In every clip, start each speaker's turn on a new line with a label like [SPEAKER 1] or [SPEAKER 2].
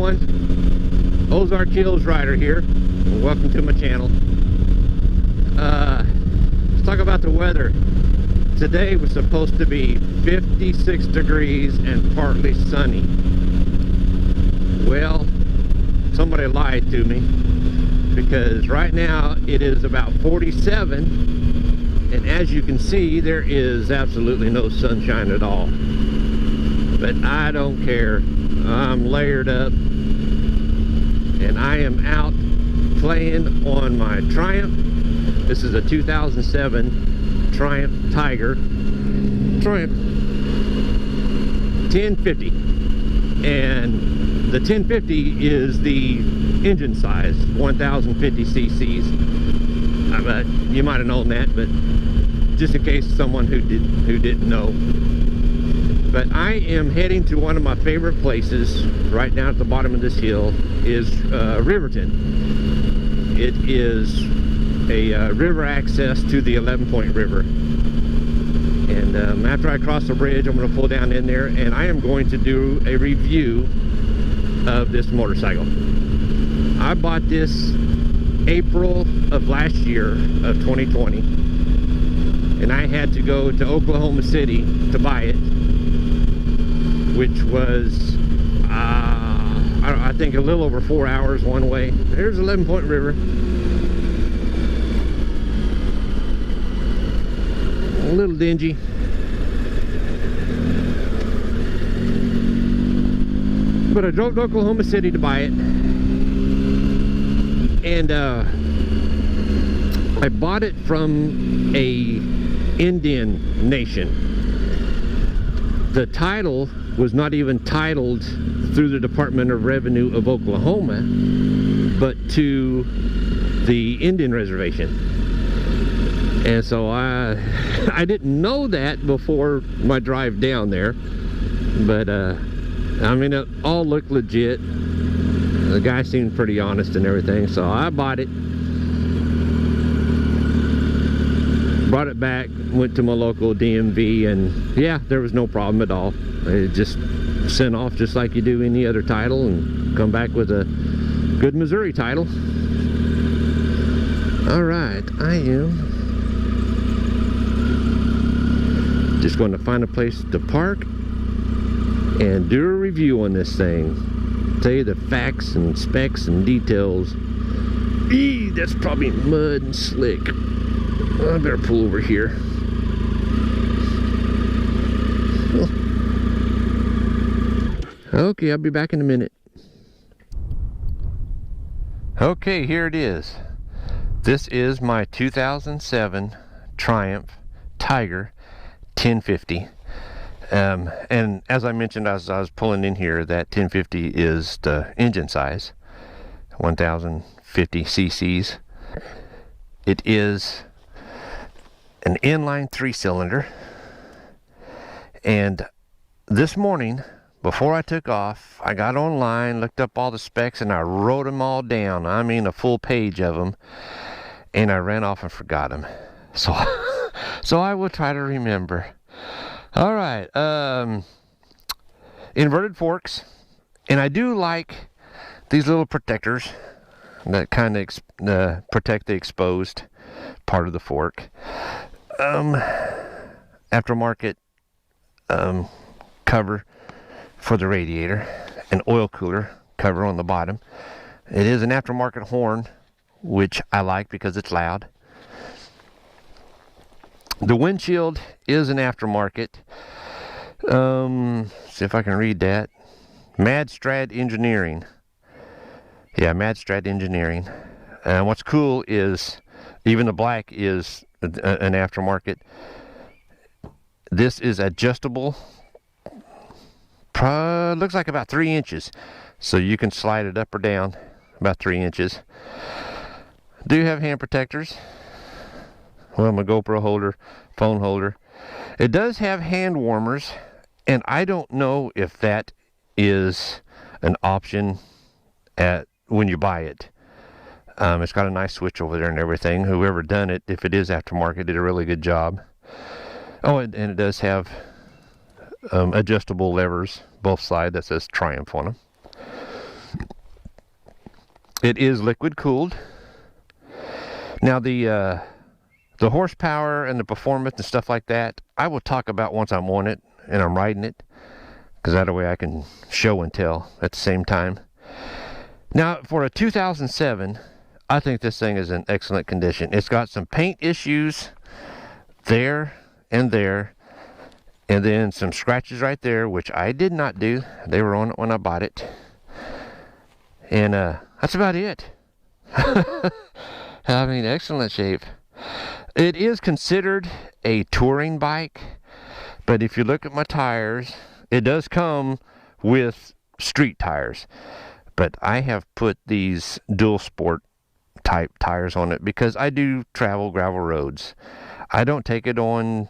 [SPEAKER 1] everyone? Ozark Hills Rider here. Welcome to my channel. Let's talk about the weather. Today was supposed to be 56 degrees and partly sunny. Well, somebody lied to me, because right now it is about 47, and as you can see, there is absolutely no sunshine at all. But I don't care. I'm layered up, and I am out playing on my Triumph. This is a 2007 Triumph Tiger. Triumph 1050. And the 1050 is the engine size, 1050 cc's. You might have known that, but just in case someone who didn't know. But I am heading to one of my favorite places right down at the bottom of this hill is Riverton. It is a river access to the 11-Point River. And after I cross the bridge, I'm going to pull down in there, and I am going to do a review of this motorcycle. I bought this April of last year of 2020, and I had to go to Oklahoma City to buy it, which was I think a little over 4 hours one way. Here's 11-Point River. A little dingy. But I drove to Oklahoma City to buy it, and I bought it from a Indian nation. The title was not even titled through the Department of Revenue of Oklahoma, but to the Indian reservation. And so I didn't know that before my drive down there, but I mean, it all looked legit. The guy seemed pretty honest and everything, so I bought it, brought it back, went to my local DMV, and yeah, there was no problem at all. It just sent off just like you do any other title, and come back with a good Missouri title. Alright, I am just going to find a place to park and do a review on this thing. Tell you the facts and specs and details. Eee, that's probably mud and slick. I better pull over here. Okay, I'll be back in a minute. Okay, here it is. This is my 2007 Triumph Tiger 1050. And as I mentioned as I was pulling in here, that 1050 is the engine size, 1050 cc's. It is an inline 3-cylinder, and this morning before I took off, I got online, looked up all the specs, and I wrote them all down. I mean, a full page of them, and I ran off and forgot them. So I will try to remember. All right, inverted forks, and I do like these little protectors that kind of protect the exposed part of the fork. Aftermarket cover for the radiator, an oil cooler cover on the bottom. It is an aftermarket horn, which I like because it's loud. The windshield is an aftermarket. See if I can read that. Madstrad Engineering. Yeah, Madstrad Engineering. And what's cool is even the black is an aftermarket. This is adjustable. Looks like about 3 inches. So you can slide it up or down about 3 inches. Do have hand protectors. Well, my GoPro holder, phone holder. It does have hand warmers, and I don't know if that is an option when you buy it. It's got a nice switch over there and everything. Whoever done it, if it is aftermarket, did a really good job. Oh, and it does have adjustable levers, both sides, that says Triumph on them. It is liquid cooled. Now the horsepower and the performance and stuff like that, I will talk about once I'm on it and I'm riding it, because that way I can show and tell at the same time. Now, for a 2007, I think this thing is in excellent condition. It's got some paint issues there, and then some scratches right there, which I did not do. They were on it when I bought it. And that's about it. I mean, excellent shape. It is considered a touring bike, but if you look at my tires, it does come with street tires. But I have put these dual sport type tires on it because I do travel gravel roads. I don't take it on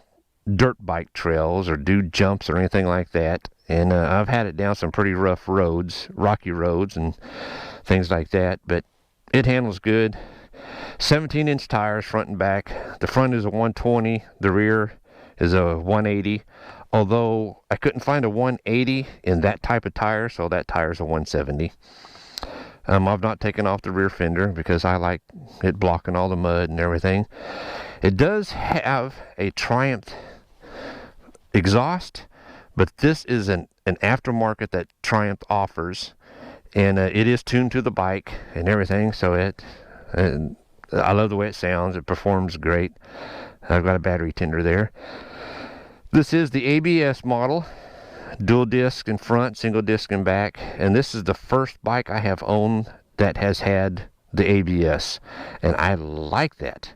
[SPEAKER 1] dirt bike trails or do jumps or anything like that. And I've had it down some pretty rough roads, rocky roads and things like that, but it handles good. 17-inch tires front and back. The front is a 120, the rear is a 180, although I couldn't find a 180 in that type of tire, so that tire is a 170. I've not taken off the rear fender because I like it blocking all the mud and everything. It does have a Triumph exhaust, but this is an aftermarket that Triumph offers, and it is tuned to the bike and everything, so I love the way it sounds. It performs great. I've got a battery tender there. This is the ABS model, dual disc in front, single disc in back, and this is the first bike I have owned that has had the ABS, and I like that,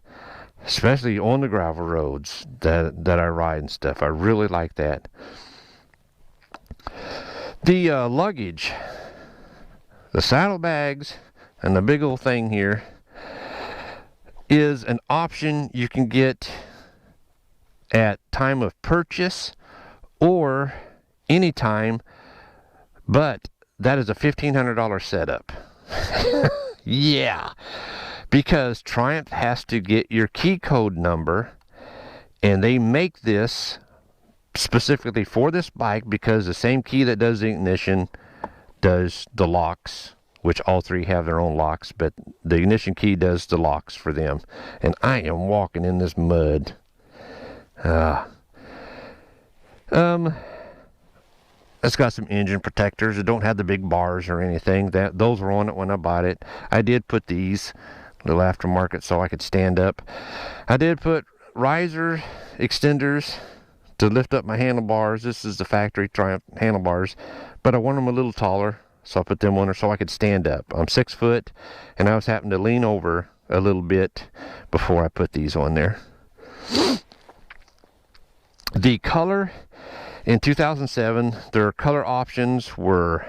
[SPEAKER 1] especially on the gravel roads that I ride and stuff. I really like that. The luggage, the saddlebags, and the big old thing here is an option you can get at time of purchase or anytime, but that is a $1,500 setup. Yeah, because Triumph has to get your key code number, and they make this specifically for this bike because the same key that does the ignition does the locks, which all three have their own locks, but the ignition key does the locks for them. And I am walking in this mud. It's got some engine protectors. It don't have the big bars or anything. Those were on it when I bought it. I did put these little aftermarket so I could stand up. I did put riser extenders to lift up my handlebars. This is the factory Triumph handlebars, but I want them a little taller, so I put them on there so I could stand up. I'm 6 foot, and I was having to lean over a little bit before I put these on there. The color in 2007, their color options were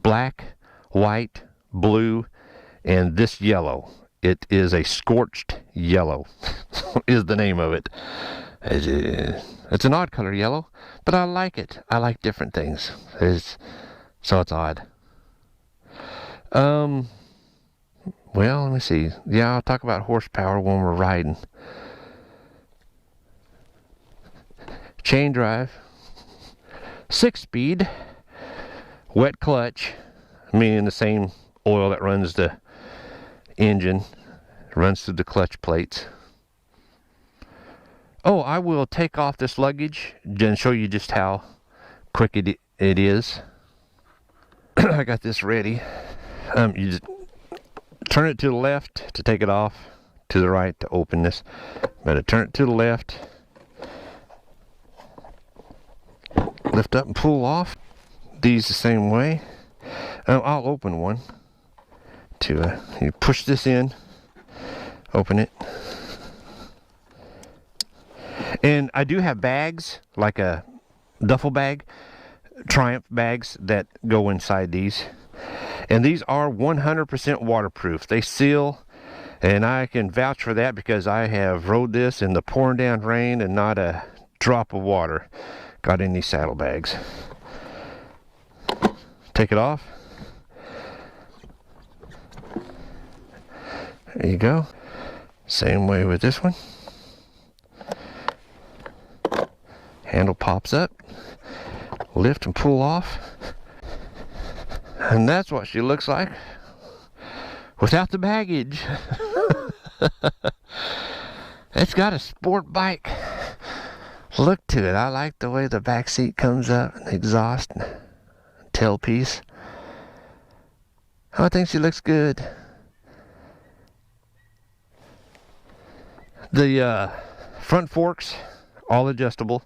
[SPEAKER 1] black, white, blue, and this yellow. It is a scorched yellow is the name of it. It's an odd color yellow, but I like it. I like different things. So it's odd. Well, let me see. Yeah, I'll talk about horsepower when we're riding. Chain drive, 6-speed, wet clutch, meaning the same oil that runs the engine runs through the clutch plates. Oh, I will take off this luggage and show you just how quick it is. I got this ready. You just turn it to the left to take it off, to the right to open this. Better turn it to the left, lift up and pull off. These the same way. I'll open one. You push this in, open it. And I do have bags, like a duffel bag, Triumph bags that go inside these. And these are 100% waterproof. They seal, and I can vouch for that because I have rode this in the pouring down rain and not a drop of water got in these saddlebags. Take it off. There you go. Same way with this one. Handle pops up, lift and pull off, and that's what she looks like without the baggage. It's got a sport bike look to it. I like the way the back seat comes up, and exhaust and tailpiece. I think she looks good. The front forks, all adjustable.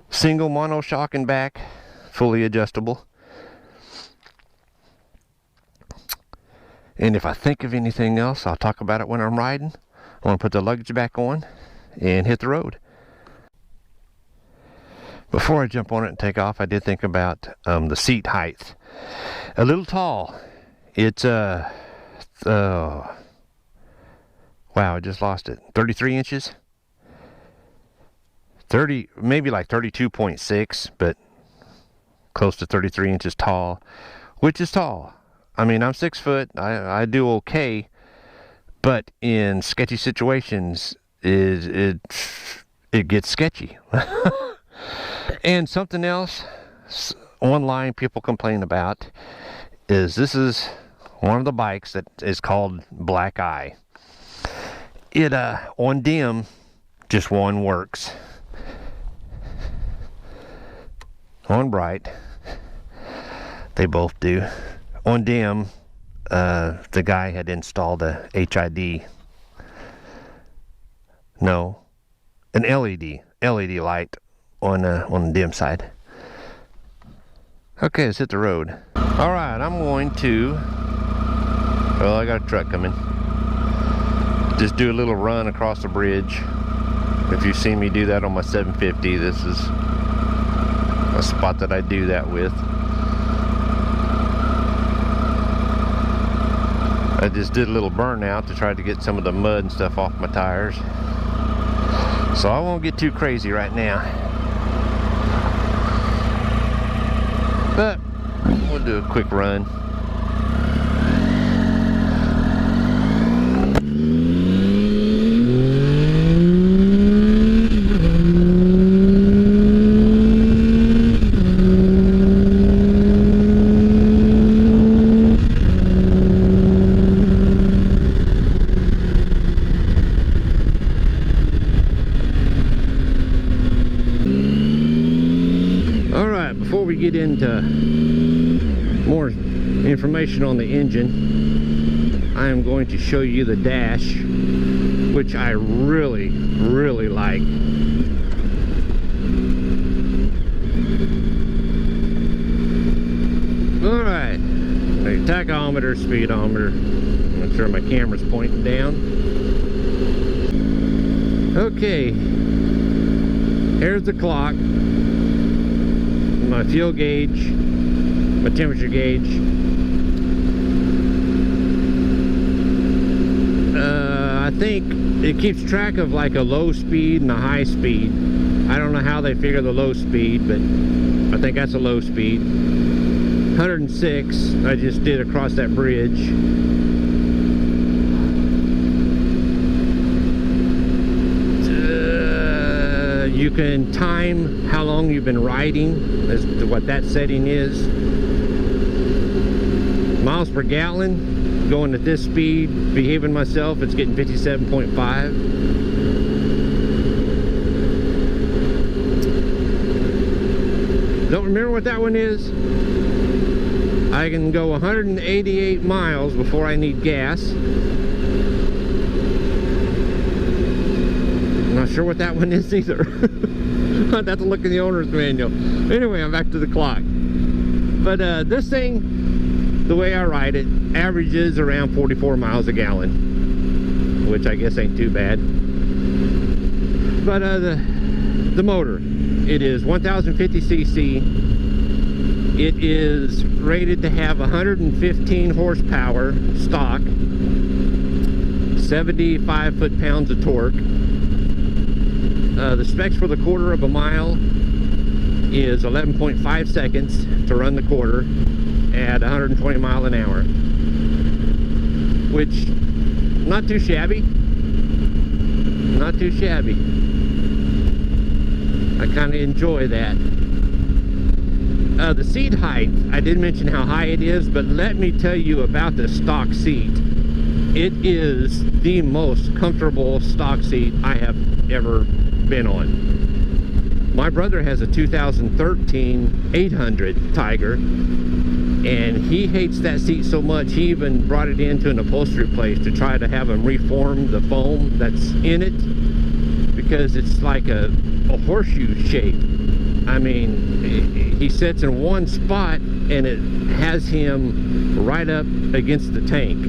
[SPEAKER 1] Single monoshock in back, fully adjustable. And if I think of anything else, I'll talk about it when I'm riding. I want to put the luggage back on and hit the road. Before I jump on it and take off, I did think about the seat height. A little tall. It's wow, I just lost it. 33 inches. 30, maybe like 32.6, but close to 33 inches tall, which is tall. I mean, I'm 6 foot. I do okay, but in sketchy situations, it gets sketchy. And something else online people complain about is this is one of the bikes that is called Black Eye. It on dim, just one works. On bright, they both do. On dim, the guy had installed a HID. No, an LED light on the dim side. Okay, let's hit the road. All right, I'm going to. Well, I got a truck coming. Just do a little run across the bridge. If you've seen me do that on my 750, this is a spot that I do that with. I just did a little burnout to try to get some of the mud and stuff off my tires. So I won't get too crazy right now. But we'll do a quick run. Before we get into more information on the engine, I am going to show you the dash, which I really like. Alright, the tachometer, speedometer. Make sure my camera's pointing down. Okay, here's the clock. My fuel gauge, my temperature gauge. I think it keeps track of like a low speed and a high speed. I don't know how they figure the low speed, but I think that's a low speed. 106 I just did across that bridge. You can time how long you've been riding as to what that setting is. Miles per gallon, going at this speed, behaving myself, it's getting 57.5. Don't remember what that one is. I can go 188 miles before I need gas. Not sure what that one is either. I'd have to look in the owner's manual. Anyway, I'm back to the clock. But this thing, the way I ride it, averages around 44 miles a gallon, which I guess ain't too bad. But the motor, it is 1050 cc. It is rated to have 115 horsepower stock, 75 foot-pounds of torque. The specs for the quarter of a mile is 11.5 seconds to run the quarter at 120 miles an hour, which not too shabby. Not too shabby. I kind of enjoy that. The seat height, I did mention how high it is, but let me tell you about the stock seat. It is the most comfortable stock seat I have ever been on. My brother has a 2013 800 Tiger, and he hates that seat so much he even brought it into an upholstery place to try to have him reform the foam that's in it, because it's like a horseshoe shape. I mean, he sits in one spot and it has him right up against the tank.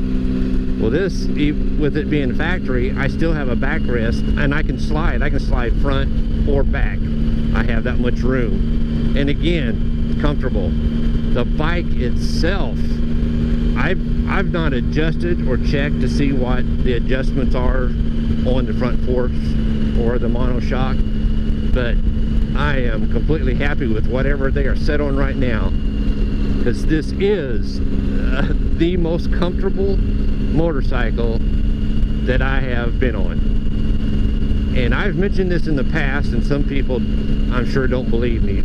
[SPEAKER 1] Well, this, with it being factory, I still have a backrest, and I can slide front or back. I have that much room, and again, comfortable. The bike itself, I've not adjusted or checked to see what the adjustments are on the front forks or the monoshock, but I am completely happy with whatever they are set on right now, because this is the most comfortable motorcycle that I have been on. And I've mentioned this in the past, and some people I'm sure don't believe me,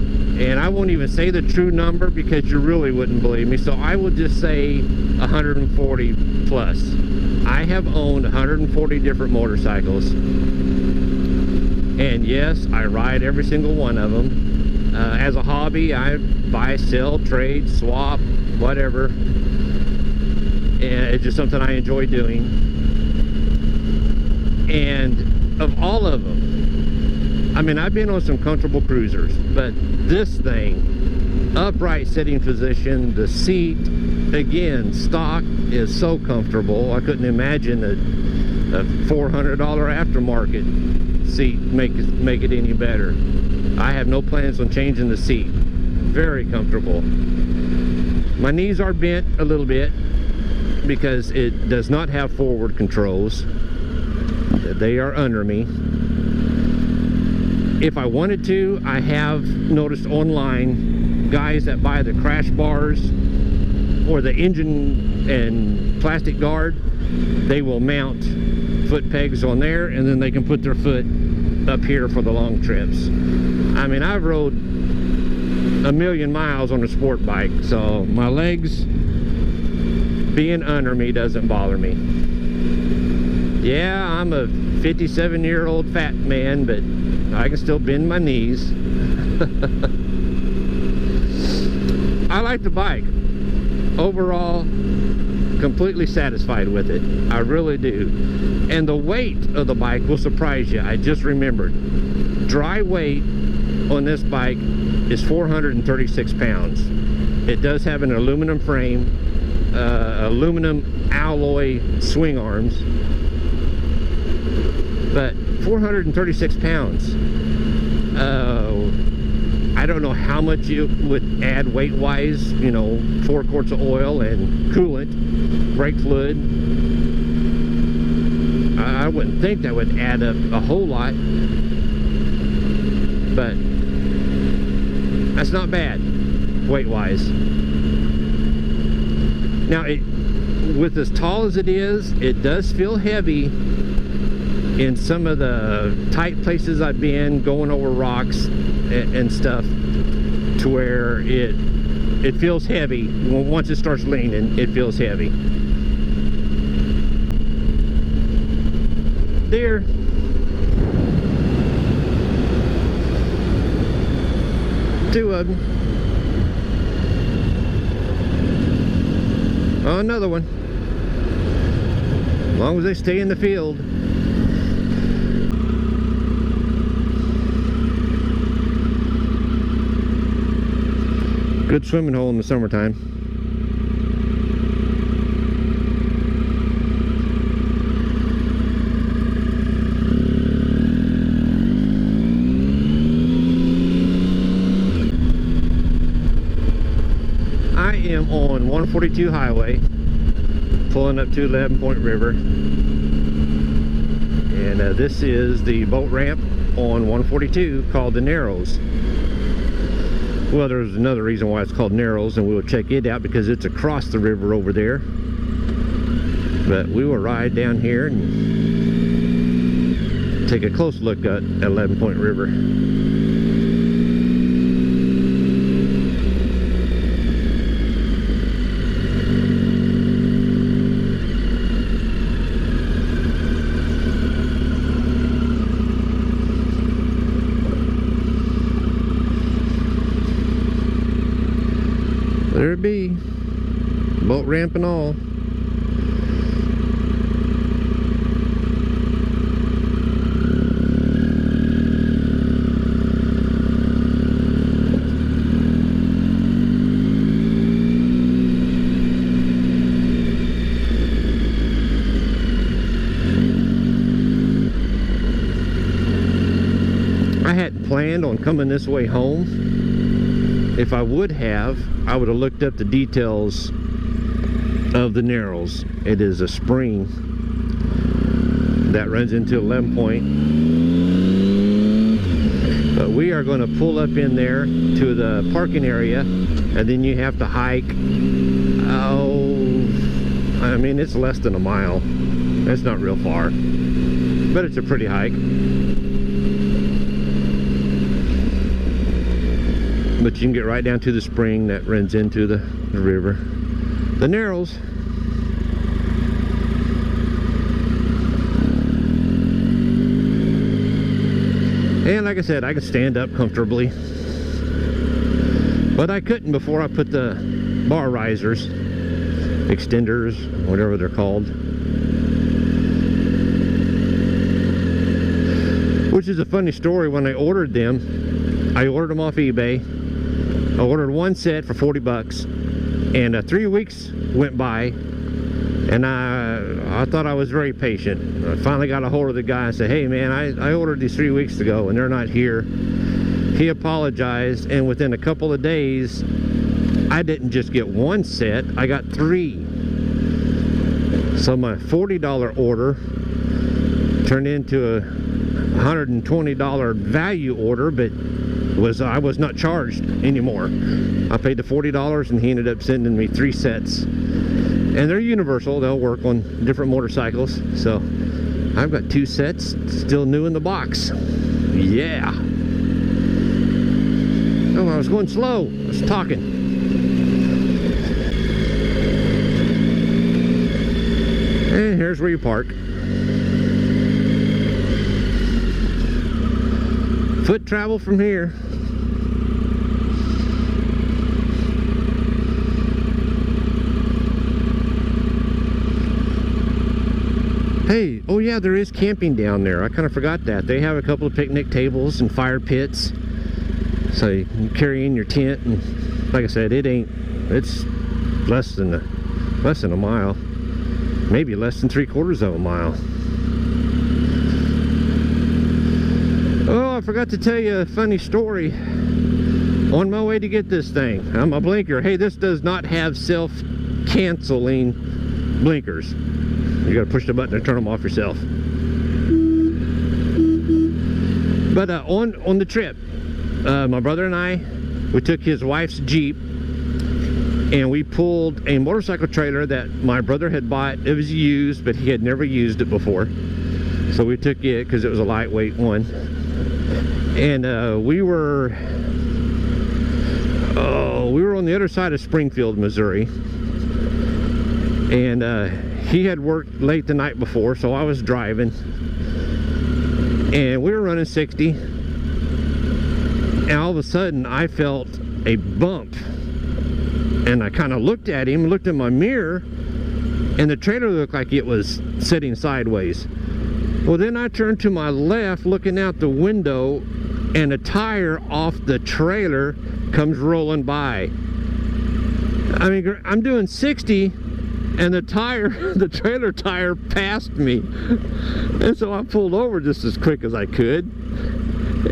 [SPEAKER 1] and I won't even say the true number because you really wouldn't believe me, so I will just say 140 plus. I have owned 140 different motorcycles, and yes, I ride every single one of them. As a hobby, I buy, sell, trade, swap, whatever. And it's just something I enjoy doing. And of all of them, I mean, I've been on some comfortable cruisers, but this thing, upright sitting position, the seat, again, stock is so comfortable. I couldn't imagine a $400 aftermarket seat make it any better. I have no plans on changing the seat. Very comfortable. My knees are bent a little bit because it does not have forward controls. They are under me. If I wanted to, I have noticed online guys that buy the crash bars or the engine and plastic guard, they will mount foot pegs on there, and then they can put their foot up here for the long trips. I mean, I've rode 1,000,000 miles on a sport bike, so my legs being under me doesn't bother me. Yeah, I'm a 57-year-old fat man, but I can still bend my knees. I like the bike. Overall, completely satisfied with it. I really do. And the weight of the bike will surprise you. I just remembered. Dry weight on this bike is 436 pounds. It does have an aluminum frame, aluminum alloy swing arms, but 436 pounds. I don't know how much you would add weight-wise, you know, 4 quarts of oil and coolant, brake fluid. I wouldn't think that would add up a whole lot, but that's not bad weight-wise. Now, with as tall as it is, it does feel heavy in some of the tight places I've been, going over rocks and stuff, to where it feels heavy. Once it starts leaning, it feels heavy. Deer. Two of them. Oh, another one. As long as they stay in the field. Good swimming hole in the summertime. I am on 142 highway, pulling up to 11 Point River, and this is the boat ramp on 142 called the Narrows. Well, there's another reason why it's called Narrows, and we'll check it out because it's across the river over there. But we will ride down here and take a close look at 11 Point River. There it be. Boat ramp and all. I hadn't planned on coming this way home. If I would have, I would have looked up the details of the Narrows. It is a spring that runs into 11 Point. But we are going to pull up in there to the parking area, and then you have to hike. Oh, I mean, it's less than a mile. It's not real far, but it's a pretty hike. But you can get right down to the spring that runs into the river. The Narrows. And like I said, I could stand up comfortably. But I couldn't before I put the bar risers, extenders, whatever they're called. Which is a funny story. When I ordered them off eBay. I ordered one set for 40 bucks, and 3 weeks went by, and I thought I was very patient. I finally got a hold of the guy and said, hey man, I ordered these 3 weeks ago and they're not here. He apologized, and within a couple of days I didn't just get one set, I got 3. So my $40 order turned into a $120 value order, but I was not charged anymore. I paid the $40 and he ended up sending me 3 sets. And they're universal, they'll work on different motorcycles. So I've got 2 sets still new in the box. Yeah. Oh, I was going slow. I was talking. And here's where you park. Foot travel from here. Hey, oh yeah, there is camping down there. I kind of forgot that. They have a couple of picnic tables and fire pits. So you can carry in your tent, and like I said, it's less than a mile. Maybe less than 3/4 of a mile. Oh, I forgot to tell you a funny story. On my way to get this thing, I'm a blinker. Hey, this does not have self-canceling blinkers. You gotta push the button and turn them off yourself. But on the trip, my brother and I, we took his wife's Jeep, and we pulled a motorcycle trailer that my brother had bought. It was used, but he had never used it before. So we took it because it was a lightweight one. And we were on the other side of Springfield, Missouri. And he had worked late the night before, so I was driving. And we were running 60. And all of a sudden, I felt a bump. And I kind of looked at him, looked in my mirror, and the trailer looked like it was sitting sideways. Well, then I turned to my left, looking out the window, and a tire off the trailer comes rolling by. I mean, I'm doing 60, and the trailer tire passed me. And so I pulled over just as quick as I could.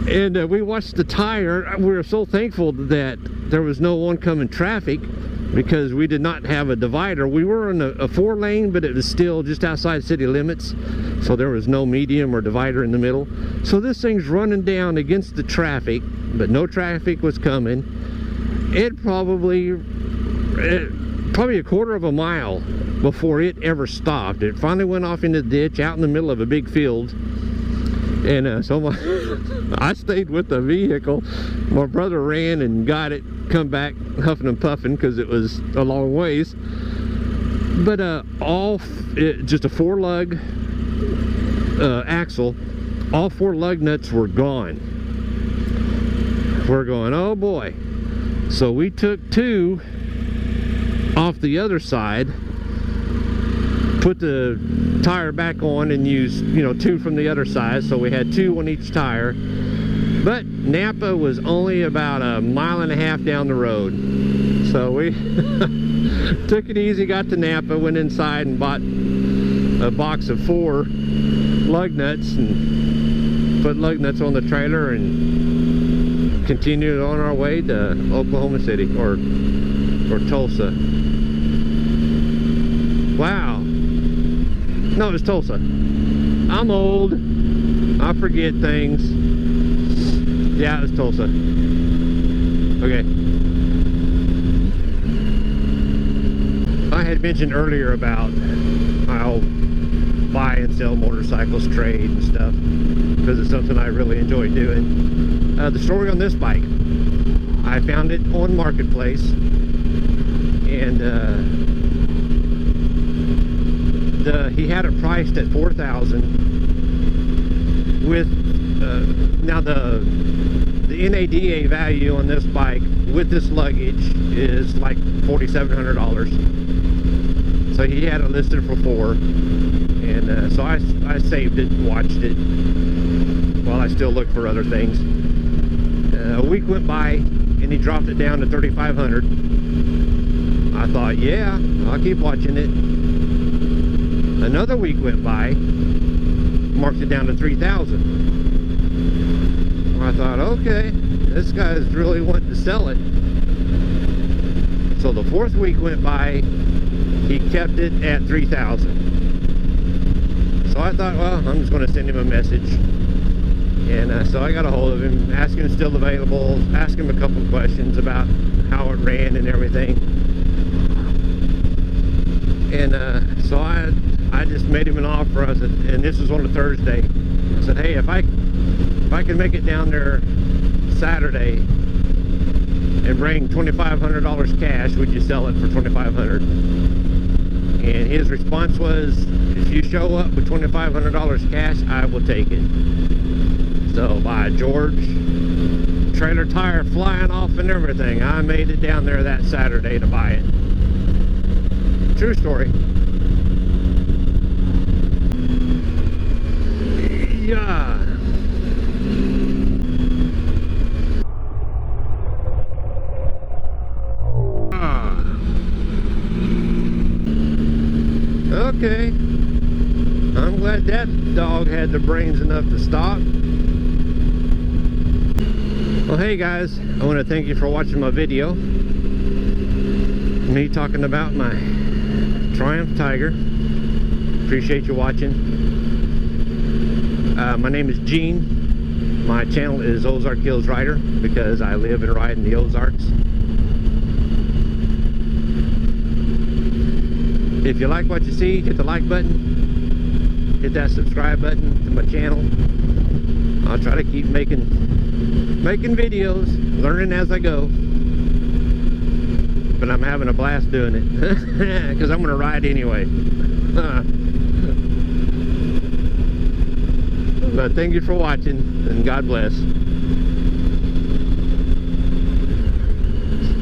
[SPEAKER 1] And we watched the tire. We were so thankful that there was no oncoming traffic, because we did not have a divider. We were in a 4-lane, but it was still just outside city limits, so there was no medium or divider in the middle. So this thing's running down against the traffic, but no traffic was coming. It probably a 1/4 of a mile before it ever stopped. It finally went off into the ditch out in the middle of a big field. And so I stayed with the vehicle. My brother ran and got it, come back huffing and puffing because it was a long ways. But just a 4-lug axle. All 4 lug nuts were gone. We're going, oh boy. So we took 2 off the other side, put the tire back on and use, you know, 2 from the other side, so we had 2 on each tire. But Napa was only about 1.5 miles down the road, so we took it easy, got to Napa, went inside and bought a box of 4 lug nuts and put lug nuts on the trailer and continued on our way to Oklahoma City or Tulsa. Wow. No, it was Tulsa. I'm old. I forget things. Yeah, it was Tulsa. Okay. I had mentioned earlier about how buy and sell motorcycles, trade and stuff, because it's something I really enjoy doing. The story on this bike, I found it on Marketplace, and he had it priced at $4,000 with now the NADA value on this bike with this luggage is like $4,700. So he had it listed for 4, and so I saved it and watched it while I still looked for other things. A week went by and he dropped it down to $3,500. I thought, yeah, I'll keep watching it. Another week went by, marked it down to $3,000. I thought, okay, this guy's really wanting to sell it. So the 4th week went by, he kept it at $3,000. So I thought, well, I'm just going to send him a message. And so I got a hold of him, asked him if it's still available, asked him a couple of questions about how it ran and everything. And so I just made him an offer. I said, and this was on a Thursday. I said, hey, if I can make it down there Saturday and bring $2,500 cash, would you sell it for $2,500? And his response was, if you show up with $2,500 cash, I will take it. So by George, trailer tire flying off and everything, I made it down there that Saturday to buy it. True story. Yeah. Okay. I'm glad that dog had the brains enough to stop. Well, hey guys, I want to thank you for watching my video. Me talking about my Triumph Tiger. Appreciate you watching. My name is Gene. My channel is Ozark Hills Rider because I live and ride in the Ozarks. If you like what you see, hit the like button, hit that subscribe button to my channel. I'll try to keep making videos, learning as I go. But I'm having a blast doing it because I'm going to ride anyway. But thank you for watching, and God bless.